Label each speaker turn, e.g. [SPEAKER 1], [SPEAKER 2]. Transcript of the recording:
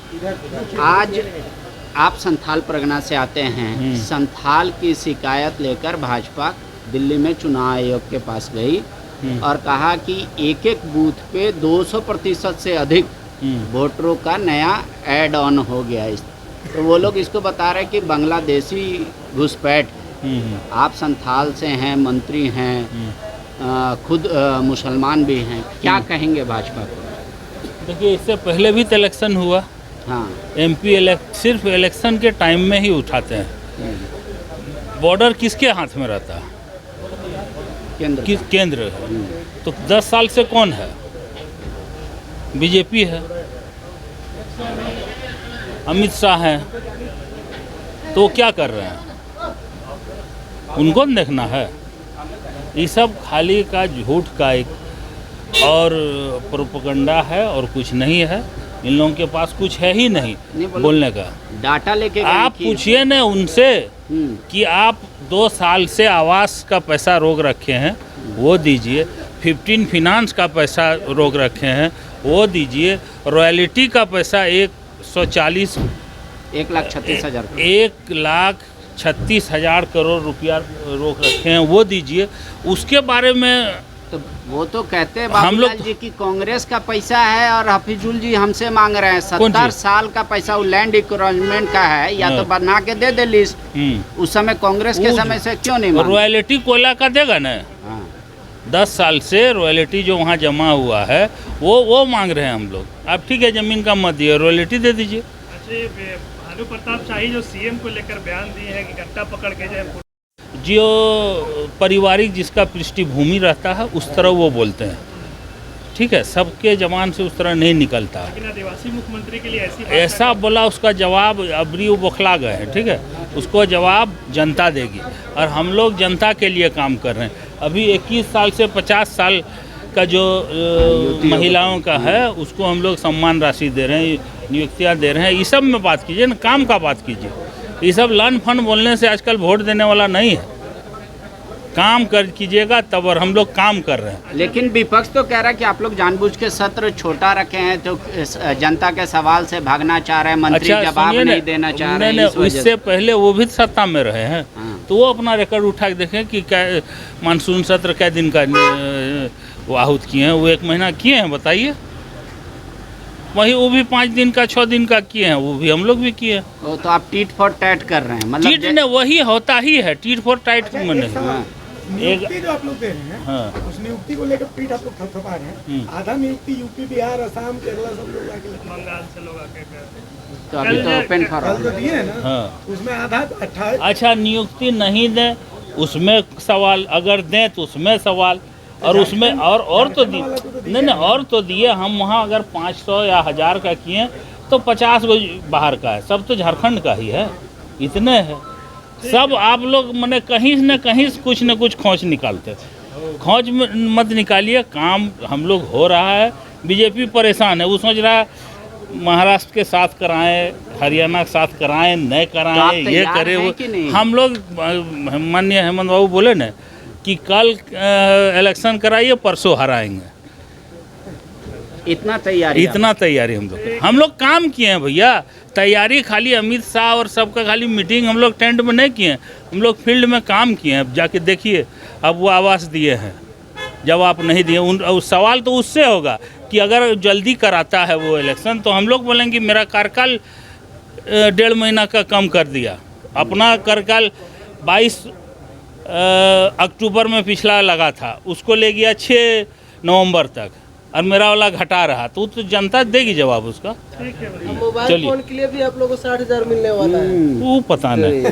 [SPEAKER 1] आज आप संथाल परगना से आते हैं। संथाल की शिकायत लेकर भाजपा दिल्ली में चुनाव आयोग के पास गई और कहा कि एक एक बूथ पे 200% से अधिक वोटरों का नया ऐड ऑन हो गया है। तो वो लोग इसको बता रहे हैं कि बांग्लादेशी घुसपैठ। आप संथाल से हैं, मंत्री हैं, खुद मुसलमान भी हैं, क्या कहेंगे भाजपा को?
[SPEAKER 2] देखिए, इससे पहले भी तो इलेक्शन हुआ।
[SPEAKER 1] हाँ,
[SPEAKER 2] एमपी सिर्फ इलेक्शन के टाइम में ही उठाते हैं। बॉर्डर किसके हाथ में रहता है? केंद्र है। तो 10 साल से कौन है? बीजेपी है, अमित शाह हैं। तो क्या कर रहे हैं? उनको देखना है। ये सब खाली का झूठ का एक और प्रोपेगेंडा है और कुछ नहीं है। इन लोगों के पास कुछ है ही नहीं बोलने का।
[SPEAKER 1] डाटा लेके
[SPEAKER 2] आप पूछिए न उनसे कि आप 2 साल से आवास का पैसा रोक रखे हैं, वो दीजिए। 15 फिनांस का पैसा रोक रखे हैं, वो दीजिए। रॉयल्टी का पैसा
[SPEAKER 1] 1,36,000
[SPEAKER 2] 1,36,000 करोड़ रुपया रोक रखे हैं, वो दीजिए। उसके बारे में
[SPEAKER 1] तो वो तो कहते हैं बाबूलाल जी की कांग्रेस का पैसा है और हफीजुल जी हमसे मांग रहे हैं 70 साल का पैसा। वो लैंड इक्रोचमेंट का है, या तो बना के दे लिस्ट। उस समय कांग्रेस के समय से क्यों नहीं मांगा?
[SPEAKER 2] रॉयल्टी कोयला का देगा ना। 10 साल से रॉयल्टी जो वहाँ जमा हुआ है वो मांग रहे हैं हम लोग। आप ठीक है, ज़मीन का मत दिए, रॉयल्टी दे दीजिए।
[SPEAKER 3] भानु प्रताप शाही जो सीएम को लेकर बयान दिए हैं कि गट्टा पकड़ के जाए,
[SPEAKER 2] जो पारिवारिक जिसका पृष्ठभूमि रहता है उस तरह वो बोलते हैं। ठीक है, सबके जबान से उस तरह नहीं निकलता।
[SPEAKER 3] लेकिन आदिवासी मुख्यमंत्री के लिए
[SPEAKER 2] ऐसा बोला, उसका जवाब अबरी वो बौखला गए हैं। ठीक है, उसको जवाब जनता देगी और हम लोग जनता के लिए काम कर रहे हैं। अभी 21 साल से 50 साल का जो महिलाओं का है उसको हम लोग सम्मान राशि दे रहे हैं, नियुक्तियाँ दे रहे हैं। ये सब में बात कीजिए ना, काम का बात कीजिए। ये सब लन फन बोलने से आजकल वोट देने वाला नहीं है। काम कर कीजिएगा तब, और हम लोग काम कर रहे हैं।
[SPEAKER 1] लेकिन विपक्ष तो कह रहा है कि आप लोग जानबूझ के सत्र छोटा रखे हैं, तो जनता के सवाल से भागना चाह रहे हैं, मंत्री जवाब नहीं देना चाह रहे हैं।
[SPEAKER 2] इससे पहले वो भी सत्ता में रहे हैं। तो वो अपना रिकॉर्ड उठा के देखें कि क्या मानसून सत्र कै दिन का आहूत किए हैं। वो 1 महीना किए हैं, बताइए। वही वो भी 5 दिन का 6 दिन का किए हैं, वो भी हम लोग भी किए हैं।
[SPEAKER 1] तो आप टीट फॉर टैट कर रहे हैं, मतलब
[SPEAKER 2] टीट ने वही होता ही है, टीट फॉर टाइट में नहीं।
[SPEAKER 4] नियुक्ति जो आप लोग दे रहे हैं, उस नियुक्ति को लेकर पीठ आप लोग थपथपा रहे हैं। आधा नियुक्ति यूपी, बिहार, असम, केरला सब लोग आके
[SPEAKER 3] बंगाल से लोग आके
[SPEAKER 1] तो अभी तो ओपन फॉर
[SPEAKER 4] तो दिए है ना। उसमें आधा 28।
[SPEAKER 2] अच्छा, नियुक्ति नहीं दें उसमें सवाल, अगर दें तो उसमें सवाल, और उसमें और तो दिए नहीं, और तो दिए। हम वहाँ अगर 500 या 1000 का किए तो 50 गो बाहर का है, सब तो झारखंड का ही है। इतने है सब। आप लोग मैंने कहीं न कहीं कुछ न कुछ खोज निकालते। खोज मत निकालिए, काम हम लोग हो रहा है। बीजेपी परेशान है, वो सोच रहा है महाराष्ट्र के साथ कराएं, हरियाणा के साथ कराएं, नहीं कराएं, ये करे वो। हम लोग माननीय हेमंत बाबू बोले न कि कल इलेक्शन कराइए, परसों हराएंगे।
[SPEAKER 1] इतना तैयारी
[SPEAKER 2] हम लोग काम किए हैं भैया। तैयारी खाली अमित शाह और सबका खाली मीटिंग हम लोग टेंट में नहीं किए हैं, हम लोग फील्ड में काम किए हैं। जाके देखिए, अब वो आवास दिए हैं, जब आप नहीं दिए। सवाल तो उससे होगा कि अगर जल्दी कराता है वो इलेक्शन तो हम लोग बोलेंगे मेरा कार्यकाल 1.5 महीना का कम कर दिया। अपना कार्यकाल 22 अक्टूबर में पिछला लगा था, उसको ले गया 6 नवंबर तक, और मेरा वाला घटा रहा। तो जनता देगी जवाब उसका।
[SPEAKER 5] मोबाइल फोन के लिए भी आप लोगों को 60,000 मिलने वाला है।
[SPEAKER 2] वो पता नहीं।